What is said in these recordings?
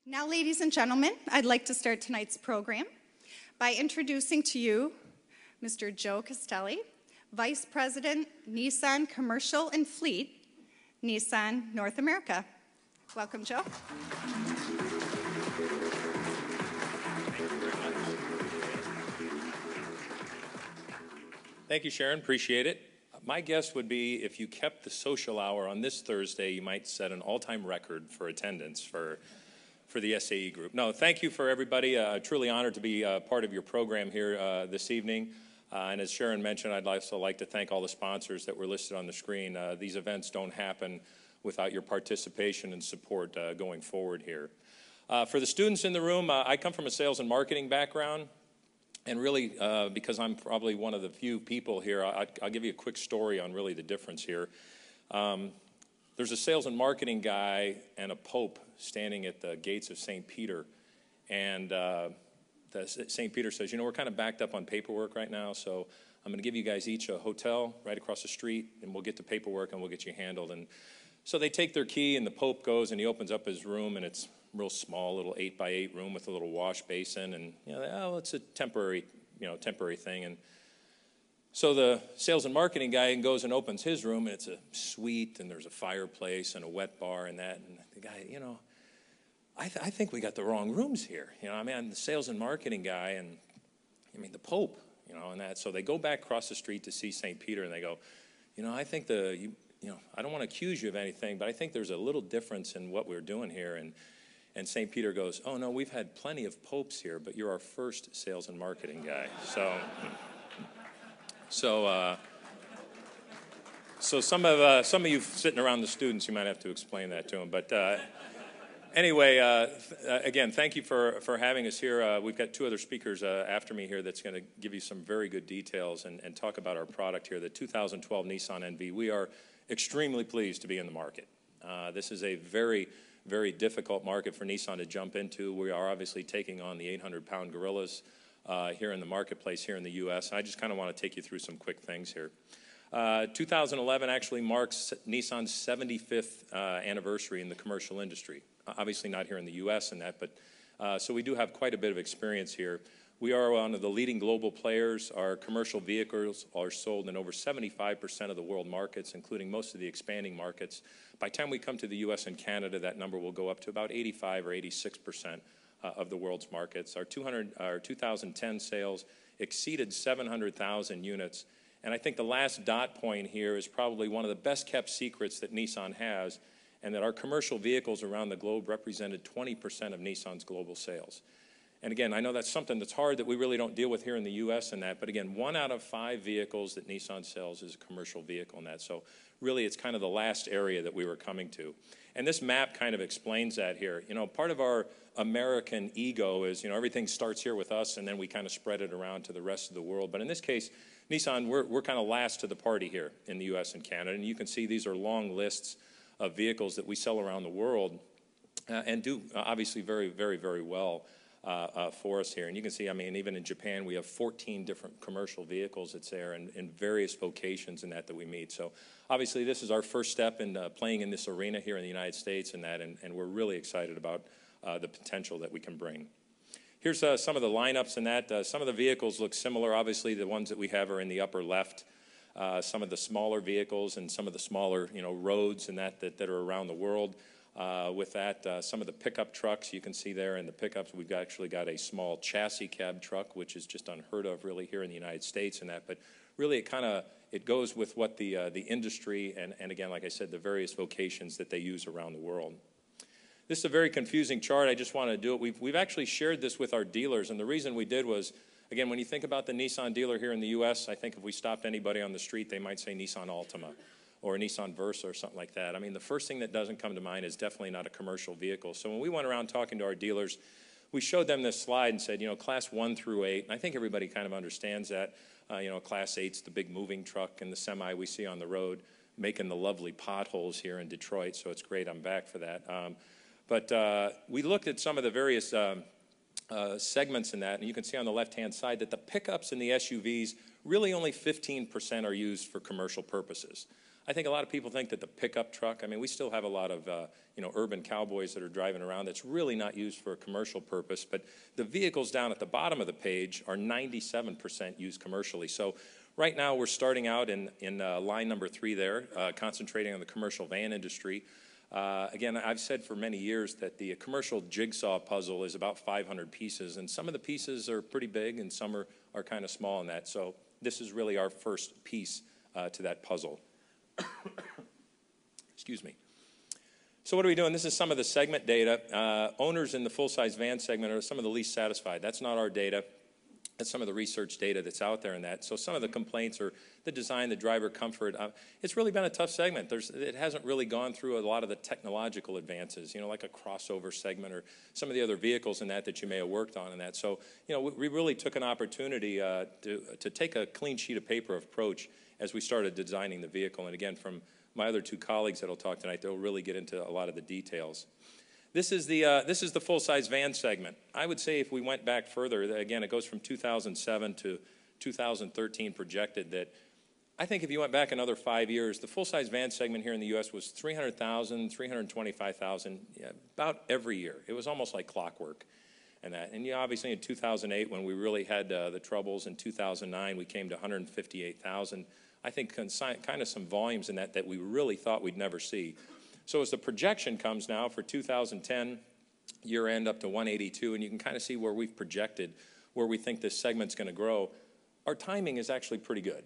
Now, ladies and gentlemen, I'd like to start tonight's program by introducing to you Mr. Joe Castelli, Vice President, Nissan Commercial and Fleet, Nissan North America. Welcome, Joe. Thank you, Sharon. Appreciate it. My guess would be if you kept the social hour on this Thursday, you might set an all-time record for attendance for the SAE group. No, thank you for everybody. Truly honored to be part of your program here this evening. And as Sharon mentioned, I'd also like to thank all the sponsors that were listed on the screen. These events don't happen without your participation and support going forward here. For the students in the room, I come from a sales and marketing background. And really, because I'm probably one of the few people here, I'll give you a quick story on really the difference here. There's a sales and marketing guy and a pope standing at the gates of St. Peter. And St. Peter says, you know, we're kind of backed up on paperwork right now, so I'm going to give you guys each a hotel right across the street, and we'll get the paperwork and we'll get you handled. And so they take their key, and the pope goes, and he opens up his room, and it's real small, little 8x8 room with a little wash basin, and oh, it's a temporary thing. And so the sales and marketing guy goes and opens his room, and it's a suite, and there's a fireplace and a wet bar and that. And the guy, I think we got the wrong rooms here. I'm the sales and marketing guy, and the Pope, and that. So they go back across the street to see St. Peter, and they go, I think I don't want to accuse you of anything, but I think there's a little difference in what we're doing here. And St. Peter goes, oh, no, we've had plenty of popes here, but you're our first sales and marketing guy. So some of you sitting around the students, you might have to explain that to them. But anyway, again, thank you for having us here. We've got two other speakers after me here that's going to give you some very good details and talk about our product here, the 2012 Nissan NV. We are extremely pleased to be in the market. This is a very, very difficult market for Nissan to jump into. We are obviously taking on the 800-pound gorillas here in the marketplace here in the U.S. I just kind of want to take you through some quick things here. 2011 actually marks Nissan's 75th anniversary in the commercial industry. Obviously not here in the U.S. and that, but so we do have quite a bit of experience here. We are one of the leading global players. Our commercial vehicles are sold in over 75% of the world markets, including most of the expanding markets. By the time we come to the U.S. and Canada, that number will go up to about 85 or 86% of the world's markets. Our 2010 sales exceeded 700,000 units. And I think the last dot point here is probably one of the best kept secrets that Nissan has, and that our commercial vehicles around the globe represented 20% of Nissan's global sales. And again, I know that's something that's hard that we really don't deal with here in the U.S. and that, but again, 1 out of 5 vehicles that Nissan sells is a commercial vehicle and that. So really, it's kind of the last area that we were coming to. And this map kind of explains that here. Part of our American ego is, everything starts here with us, and then we kind of spread it around to the rest of the world. But in this case, Nissan, we're kind of last to the party here in the U.S. and Canada. And you can see these are long lists of vehicles that we sell around the world and do obviously very, very, very well for us here. And you can see, even in Japan, we have 14 different commercial vehicles that's there in various vocations and that we meet. So obviously, this is our first step in playing in this arena here in the United States and that, and we're really excited about the potential that we can bring. Here's some of the lineups and that. Some of the vehicles look similar. Obviously, the ones that we have are in the upper left. Some of the smaller vehicles and some of the smaller, roads and that are around the world. With that, some of the pickup trucks you can see there in the pickups, we've actually got a small chassis cab truck, which is just unheard of really here in the United States and that. But really, it goes with what the industry and again, like I said, the various vocations that they use around the world. This is a very confusing chart. I just want to do it. We've actually shared this with our dealers, and the reason we did was, again, when you think about the Nissan dealer here in the U.S., I think if we stopped anybody on the street, they might say Nissan Altima or a Nissan Versa or something like that. The first thing that doesn't come to mind is definitely not a commercial vehicle. So when we went around talking to our dealers, we showed them this slide and said, class 1 through 8, and I think everybody kind of understands that. Class 8's the big moving truck and the semi we see on the road making the lovely potholes here in Detroit, so it's great. I'm back for that. But we looked at some of the various segments in that, and you can see on the left-hand side that the pickups and the SUVs, really only 15% are used for commercial purposes. I think a lot of people think that the pickup truck, I mean, we still have a lot of, urban cowboys that are driving around. That's really not used for a commercial purpose. But the vehicles down at the bottom of the page are 97% used commercially. So right now we're starting out in line number 3 there, concentrating on the commercial van industry. Again, I've said for many years that the commercial jigsaw puzzle is about 500 pieces, and some of the pieces are pretty big and some are kind of small in that. So this is really our first piece to that puzzle. Excuse me. So what are we doing? This is some of the segment data. Owners in the full-size van segment are some of the least satisfied. That's not our data. That's some of the research data that's out there in that. So some of the complaints are the design, the driver comfort. It's really been a tough segment. It hasn't really gone through a lot of the technological advances, like a crossover segment or some of the other vehicles in that you may have worked on in that. So, we really took an opportunity to take a clean sheet of paper approach as we started designing the vehicle. And again, from my other 2 colleagues that will talk tonight, they'll really get into a lot of the details. This is the full-size van segment. I would say if we went back further, again, it goes from 2007 to 2013 projected, that I think if you went back another 5 years, the full-size van segment here in the U.S. was 300,000, 325,000, about every year. It was almost like clockwork. And obviously in 2008, when we really had the troubles, in 2009 we came to 158,000. I think kind of some volumes in that we really thought we'd never see. So as the projection comes now for 2010, year end up to 182, and you can kind of see where we've projected, where we think this segment's going to grow, our timing is actually pretty good.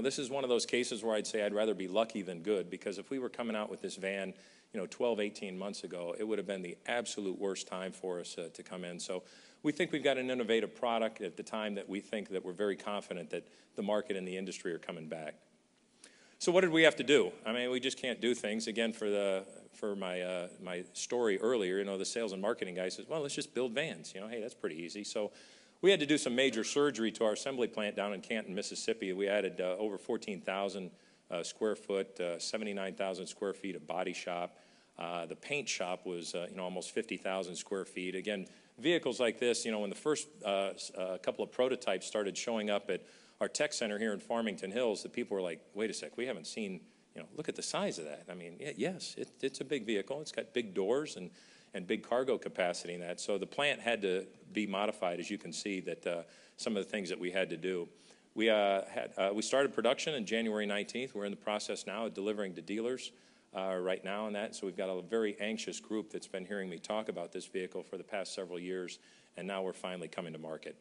This is one of those cases where I'd say I'd rather be lucky than good, because if we were coming out with this van 12, 18 months ago, it would have been the absolute worst time for us to come in. So we think we've got an innovative product at the time that we think that we're very confident that the market and the industry are coming back. So what did we have to do? I mean, we just can't do things. Again, for my story earlier, the sales and marketing guy says, well, let's just build vans. Hey, that's pretty easy. So we had to do some major surgery to our assembly plant down in Canton, Mississippi. We added over 14,000 square foot, 79,000 square feet of body shop. The paint shop was almost 50,000 square feet. Again, vehicles like this, when the first couple of prototypes started showing up at our tech center here in Farmington Hills, the people were like, wait a sec, we haven't seen, look at the size of that. I mean, yes, it's a big vehicle. It's got big doors and big cargo capacity in that. So the plant had to be modified, as you can see, that some of the things that we had to do. We started production on January 19th. We're in the process now of delivering to dealers right now on that. So we've got a very anxious group that's been hearing me talk about this vehicle for the past several years, and now we're finally coming to market.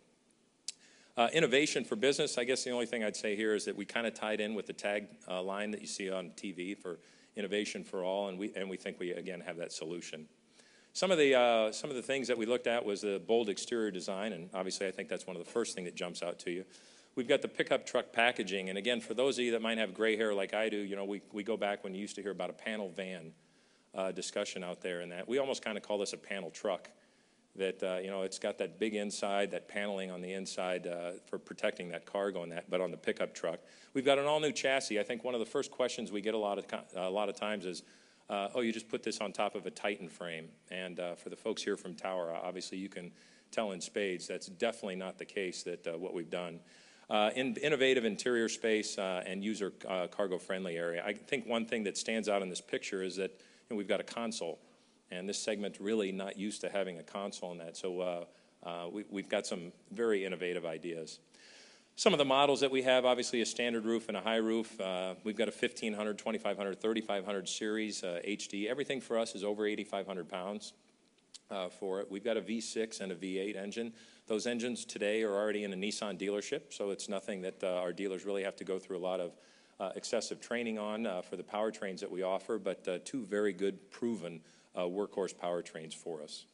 Innovation for business, I guess the only thing I'd say here is that we kind of tied in with the tag line that you see on TV for innovation for all, and we think we, again, have that solution. Some of the things that we looked at was the bold exterior design, and obviously I think that's one of the first things that jumps out to you. We've got the pickup truck packaging, and again, for those of you that might have gray hair like I do, we go back when you used to hear about a panel van discussion out there, and that we almost kind of call this a panel truck. That it's got that big inside, that paneling on the inside for protecting that cargo and that, but on the pickup truck. We've got an all-new chassis. I think one of the first questions we get a lot of times is, oh, you just put this on top of a Titan frame. And for the folks here from Tower, obviously you can tell in spades that's definitely not the case that what we've done. Innovative interior space and user cargo-friendly area. I think one thing that stands out in this picture is that we've got a console. And this segment's really not used to having a console in that. So we've got some very innovative ideas. Some of the models that we have, obviously a standard roof and a high roof. We've got a 1500, 2500, 3500 series HD. Everything for us is over 8,500 pounds for it. We've got a V6 and a V8 engine. Those engines today are already in a Nissan dealership, so it's nothing that our dealers really have to go through a lot of excessive training on for the powertrains that we offer, but 2 very good, proven workhorse powertrains for us.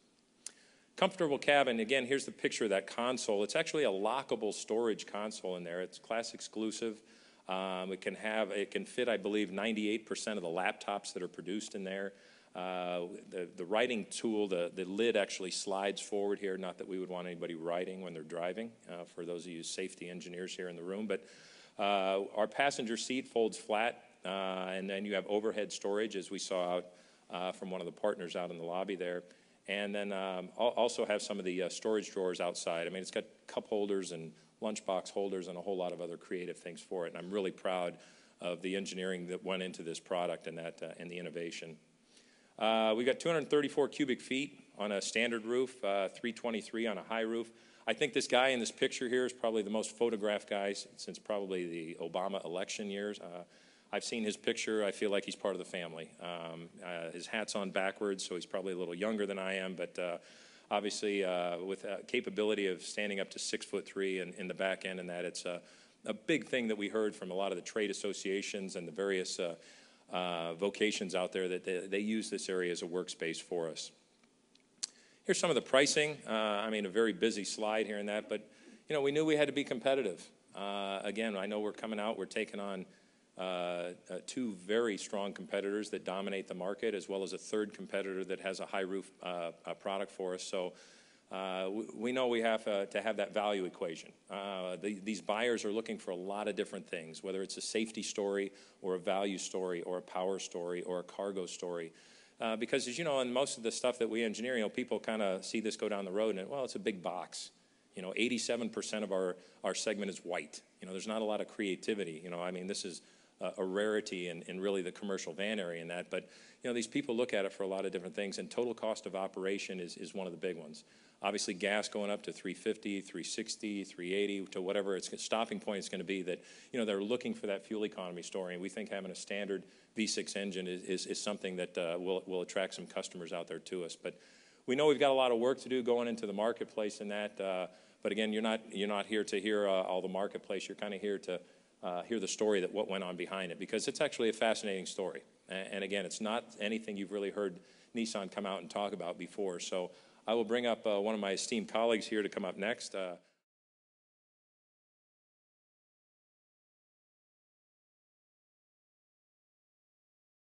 Comfortable cabin. Again, here's the picture of that console. It's actually a lockable storage console in there. It's class exclusive. It can fit, I believe, 98% of the laptops that are produced in there. The writing tool, the lid actually slides forward here. Not that we would want anybody writing when they're driving, for those of you safety engineers here in the room. But our passenger seat folds flat, and then you have overhead storage, as we saw out from one of the partners out in the lobby there. And then also have some of the storage drawers outside. I mean, it's got cup holders and lunchbox holders and a whole lot of other creative things for it. And I'm really proud of the engineering that went into this product and and the innovation. We got 234 cubic feet on a standard roof, 323 on a high roof. I think this guy in this picture here is probably the most photographed guy since probably the Obama election years. I've seen his picture. I feel like he's part of the family. His hat's on backwards, so he's probably a little younger than I am, but obviously with capability of standing up to 6'3" in the back end, and that it's a big thing that we heard from a lot of the trade associations and the various vocations out there that they use this area as a workspace for us. Here's some of the pricing. I mean, a very busy slide here and that, but you know, we knew we had to be competitive. Again, I know we're coming out, we're taking on two very strong competitors that dominate the market, as well as a third competitor that has a high roof product for us. So we know we have to have that value equation. These buyers are looking for a lot of different things, whether it's a safety story or a value story or a power story or a cargo story. Because as you know, in most of the stuff that we engineer, you know, people kind of see this go down the road and, well, it's a big box. You know, 87% of our segment is white. You know, there's not a lot of creativity. You know, I mean, this is a rarity in really the commercial van area in that. But, you know, these people look at it for a lot of different things, and total cost of operation is one of the big ones. Obviously, gas going up to 350, 360, 380, to whatever its stopping point is going to be, that, you know, they're looking for that fuel economy story. And we think having a standard V6 engine is something that will attract some customers out there to us. But we know we've got a lot of work to do going into the marketplace in that. But again, you're not here to hear all the marketplace. You're kind of here to hear the story that what went on behind it, because it's actually a fascinating story. And again, it's not anything you've really heard Nissan come out and talk about before. So I will bring up one of my esteemed colleagues here to come up next.